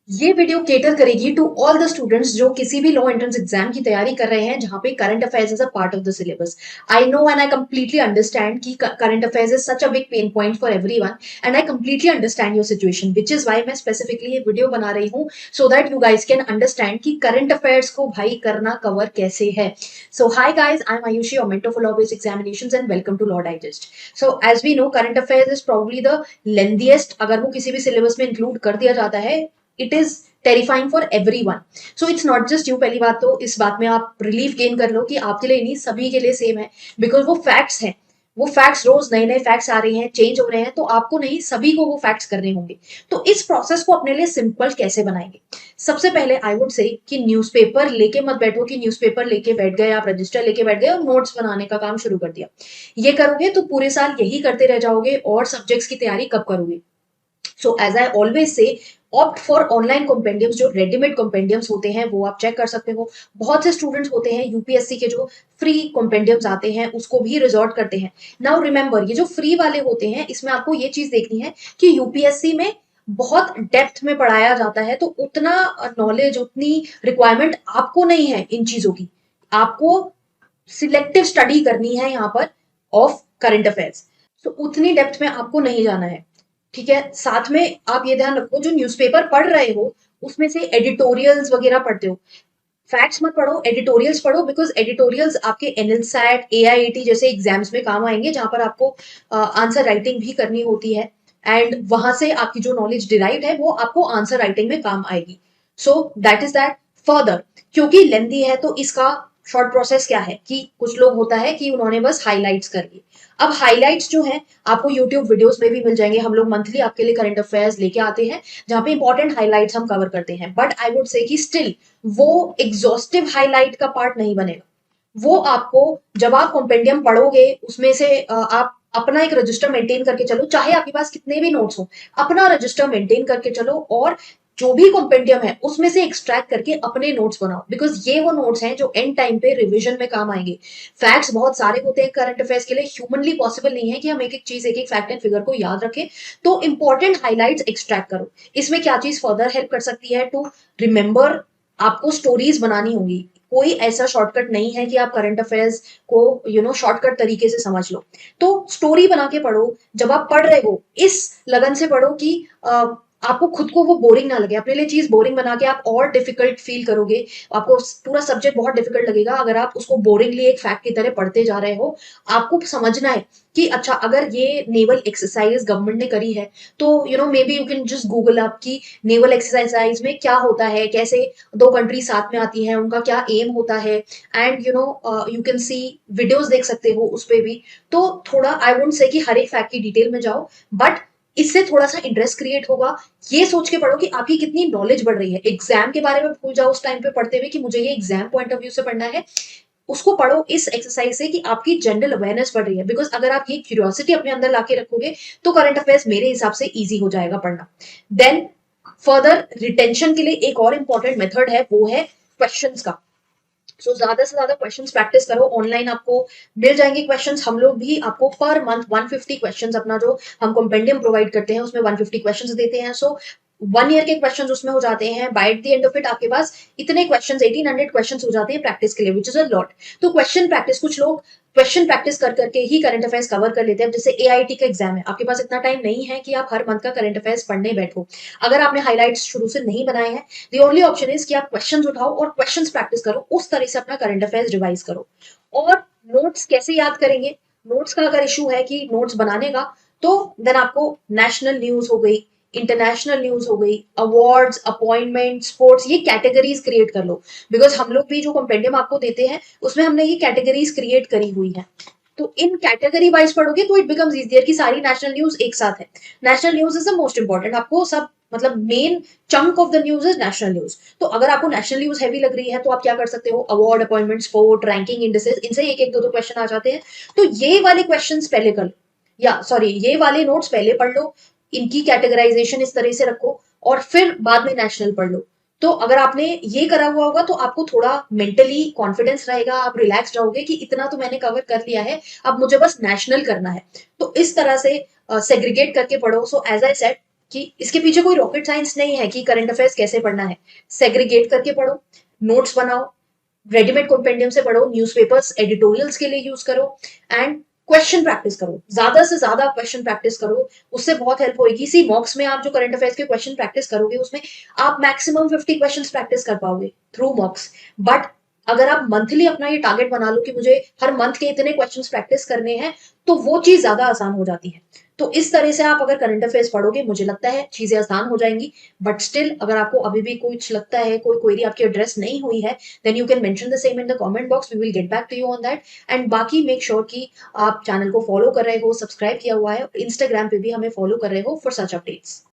ये video cater करेगी to all the students जो किसी भी लॉ एंट्रेंस एग्जाम की तैयारी कर रहे हैं जहां पे current affairs is a part of the syllabus. I know and I completely understand कि current affairs is such a big pain point for everyone and I completely understand your situation which is why मैं specifically ये video बना रही हूँ so that you guys can understand कि current affairs को भाई करना कवर कैसे है। So hi guys, I am Ayushi, your mentor for law based examinations and welcome to law digest. So as we know current affairs is probably the lengthiest, अगर वो किसी भी सिलेबस में इंक्लूड कर दिया जाता है it is terrifying for everyone. So it's not just you. पहली बात तो इस बात में आप रिलीफ गेन कर लो कि आपके लिए नहीं, सभी के लिए सेम है, बिकॉज वो फैक्ट्स हैं। वो फैक्ट्स रोज नए नए फैक्ट्स आ रहे हैं, चेंज हो रहे हैं, तो आपको नहीं, सभी को वो फैक्ट्स करने होंगे। तो इस प्रोसेस को अपने लिए सिंपल कैसे बनाएंगे? सबसे पहले आई वुड से कि न्यूज़पेपर लेके मत बैठो कि न्यूज़पेपर लेके बैठ गए, आप रजिस्टर लेके बैठ गए और नोट्स बनाने का काम शुरू कर दिया। ये करोगे तो पूरे साल यही करते रह जाओगे और सब्जेक्ट्स की तैयारी कब करोगे? So as I always say, opt for online compendiums. जो रेडीमेड कॉम्पेंडियम्स होते हैं वो आप चेक कर सकते हो। बहुत से स्टूडेंट्स होते हैं यूपीएससी के जो फ्री कॉम्पेंडियम्स आते हैं उसको भी रिजॉर्ट करते हैं। नाउ रिमेंबर, ये जो फ्री वाले होते हैं इसमें आपको ये चीज देखनी है कि यूपीएससी में बहुत डेप्थ में पढ़ाया जाता है, तो उतना नॉलेज, उतनी रिक्वायरमेंट आपको नहीं है इन चीजों की। आपको सिलेक्टिव स्टडी करनी है यहाँ पर ऑफ करंट अफेयर्स। तो उतनी डेप्थ में आपको नहीं जाना है, ठीक है। साथ में आप ये ध्यान रखो, जो न्यूज़पेपर पढ़ रहे हो उसमें से एडिटोरियल्स वगैरह पढ़ते हो, फैक्ट्स मत पढ़ो, एडिटोरियल्स पढ़ो, बिकॉज एडिटोरियल्स आपके एनएलसैट एआईएटी जैसे एग्जाम्स में काम आएंगे जहां पर आपको आंसर राइटिंग भी करनी होती है एंड वहां से आपकी जो नॉलेज डिराइव है वो आपको आंसर राइटिंग में काम आएगी। So that is that. Further, क्योंकि लेंदी है तो इसका शॉर्ट प्रोसेस क्या है कि कुछ लोग होता है कि उन्होंने बस हाईलाइट्स कर लिए। अब हाईलाइट्स जो है आपको यूट्यूब वीडियोस में भी मिल जाएंगे, हम लोग मंथली आपके लिए करंट अफेयर्स लेके आते हैं जहां पे इंपॉर्टेंट हाईलाइट्स हम कवर करते हैं, बट आई वुड से कि स्टिल वो एग्जॉस्टिव हाईलाइट का पार्ट नहीं बनेगा। वो आपको, जब आप कॉम्पेंडियम पढ़ोगे उसमें से आप अपना एक रजिस्टर मेंटेन करके चलो, चाहे आपके पास कितने भी नोट्स हो, अपना रजिस्टर मेंटेन करके चलो और जो भी कॉम्पेंडियम है उसमें से एक्सट्रैक्ट करके अपने नोट्स बनाओ, बिकॉज ये वो नोट्स हैं जो एंड टाइम पे रिवीजन में काम आएंगे। फैक्ट्स बहुत सारे होते हैं करंट अफेयर्स के लिए, ह्यूमनली पॉसिबल नहीं है कि हम एक एक चीज, एक एक फैक्ट एंड फिगर को याद रखें। तो इंपॉर्टेंट हाईलाइट्स एक्सट्रैक्ट करो। इसमें क्या चीज फर्दर हेल्प कर सकती है टू रिमेंबर? आपको स्टोरीज बनानी होगी। कोई ऐसा शॉर्टकट नहीं है कि आप करंट अफेयर्स को शॉर्टकट तरीके से समझ लो। तो स्टोरी बना के पढ़ो। जब आप पढ़ रहे हो इस लगन से पढ़ो कि आपको खुद को वो बोरिंग ना लगे। अपने लिए चीज बोरिंग बना के आप और डिफिकल्ट फील करोगे, आपको पूरा सब्जेक्ट बहुत डिफिकल्ट लगेगा अगर आप उसको बोरिंगली एक फैक्ट की तरह पढ़ते जा रहे हो। आपको समझना है कि अच्छा, अगर ये नेवल एक्सरसाइज गवर्नमेंट ने करी है तो may be you can just Google up की नेवल एक्सरसाइज में क्या होता है, कैसे दो कंट्री साथ में आती है, उनका क्या एम होता है, and you can see videos देख सकते हो उस पे भी। तो थोड़ा आई वोंट से कि हर एक फैक्ट की डिटेल में जाओ, बट इससे थोड़ा सा इंटरेस्ट क्रिएट होगा। ये सोच के पढ़ो कि आपकी कितनी नॉलेज बढ़ रही है। एग्जाम के बारे में भूल जाओ उस टाइम पे पढ़ते हुए कि मुझे ये एग्जाम पॉइंट ऑफ व्यू से पढ़ना है। उसको पढ़ो इस एक्सरसाइज से कि आपकी जनरल अवेयरनेस बढ़ रही है, बिकॉज अगर आप ये क्यूरियोसिटी अपने अंदर लाके रखोगे तो करंट अफेयर्स मेरे हिसाब से इजी हो जाएगा पढ़ना। देन फर्दर रिटेंशन के लिए एक और इंपॉर्टेंट मेथड है, वो है क्वेश्चंस का। सो ज्यादा से ज्यादा क्वेश्चंस प्रैक्टिस करो। ऑनलाइन आपको मिल जाएंगे क्वेश्चंस, हम लोग भी आपको पर मंथ 150 क्वेश्चंस, अपना जो हम कॉम्पेंडियम प्रोवाइड करते हैं उसमें 150 क्वेश्चंस देते हैं। सो 1 ईयर के क्वेश्चंस उसमें हो जाते हैं। By the end of it आपके पास इतने क्वेश्चंस, 1800 क्वेश्चंस हो जाते हैं प्रैक्टिस के लिए, विच इज अ लॉट। तो क्वेश्चन प्रैक्टिस, कुछ लोग क्वेश्चन प्रैक्टिस कर करके ही करंट अफेयर्स कवर कर लेते हैं। जैसे एआईटी का एग्जाम है, आपके पास इतना टाइम नहीं है कि आप हर मंथ का करंट अफेयर्स पढ़ने बैठो। अगर आपने हाईलाइट्स शुरू से नहीं बनाए हैं, द ओनली ऑप्शन इज कि आप क्वेश्चंस उठाओ और क्वेश्चंस प्रैक्टिस करो, उस तरह से अपना करंट अफेयर्स रिवाइज करो। और नोट्स कैसे याद करेंगे? नोट्स का अगर इशू है कि नोट्स बनाने का, तो देन आपको नेशनल न्यूज हो गई, इंटरनेशनल न्यूज हो गई, अवार्ड्स, अपॉइंटमेंट, स्पोर्ट्स, ये कैटेगरीज क्रिएट कर लो। बिकॉज हम लोग भी जो कॉम्पेंडियम आपको देते हैं उसमें हमने ये कैटेगरीज क्रिएट करी हुई है। तो इन कैटेगरी वाइज पढ़ोगे तो इट बिकम्स इजियर कि सारी नेशनल न्यूज एक साथ है। National news is the most important, आपको सब, मतलब main chunk of the news is national news. तो अगर आपको नेशनल न्यूज हैवी लग रही है तो आप क्या कर सकते हो, award, appointment, sport, ranking, indexes, इनसे एक एक दो दो क्वेश्चन आ जाते हैं। तो ये वाले क्वेश्चन पहले कर लो, या सॉरी ये वाले नोट्स पहले पढ़ लो, इनकी कैटेगराइजेशन इस तरह से रखो और फिर बाद में नेशनल पढ़ लो। तो अगर आपने ये करा हुआ होगा तो आपको थोड़ा मेंटली कॉन्फिडेंस रहेगा, आप रिलैक्स रहोगे कि इतना तो मैंने कवर कर लिया है, अब मुझे बस नेशनल करना है। तो इस तरह से सेग्रीगेट करके पढ़ो। सो एज आई सेड, कि इसके पीछे कोई रॉकेट साइंस नहीं है कि करंट अफेयर्स कैसे पढ़ना है। सेग्रीगेट करके पढ़ो, नोट्स बनाओ, रेडीमेड कॉम्पेंडियम से पढ़ो, न्यूज़पेपर्स एडिटोरियल्स के लिए यूज करो एंड क्वेश्चन प्रैक्टिस करो, ज्यादा से ज्यादा क्वेश्चन प्रैक्टिस करो। उससे बहुत हेल्प होगी। सी मॉक्स में आप जो करंट अफेयर्स के क्वेश्चन प्रैक्टिस करोगे उसमें आप मैक्सिमम 50 क्वेश्चन प्रैक्टिस कर पाओगे थ्रू मॉक्स। बट अगर आप मंथली अपना ये टारगेट बना लो कि मुझे हर मंथ के इतने क्वेश्चंस प्रैक्टिस करने हैं, तो वो चीज ज्यादा आसान हो जाती है। तो इस तरह से आप अगर करंट अफेयर्स पढ़ोगे, मुझे लगता है चीजें आसान हो जाएंगी। बट स्टिल अगर आपको अभी भी कुछ लगता है, कोई क्वेरी आपकी एड्रेस नहीं हुई है, then you can mention the same in the comment box, we will get back to you on that. And बाकी मेक श्योर कि आप चैनल को फॉलो कर रहे हो, सब्सक्राइब किया हुआ है, इंस्टाग्राम पे भी हमें फॉलो कर रहे हो फॉर सच अपडेट्स।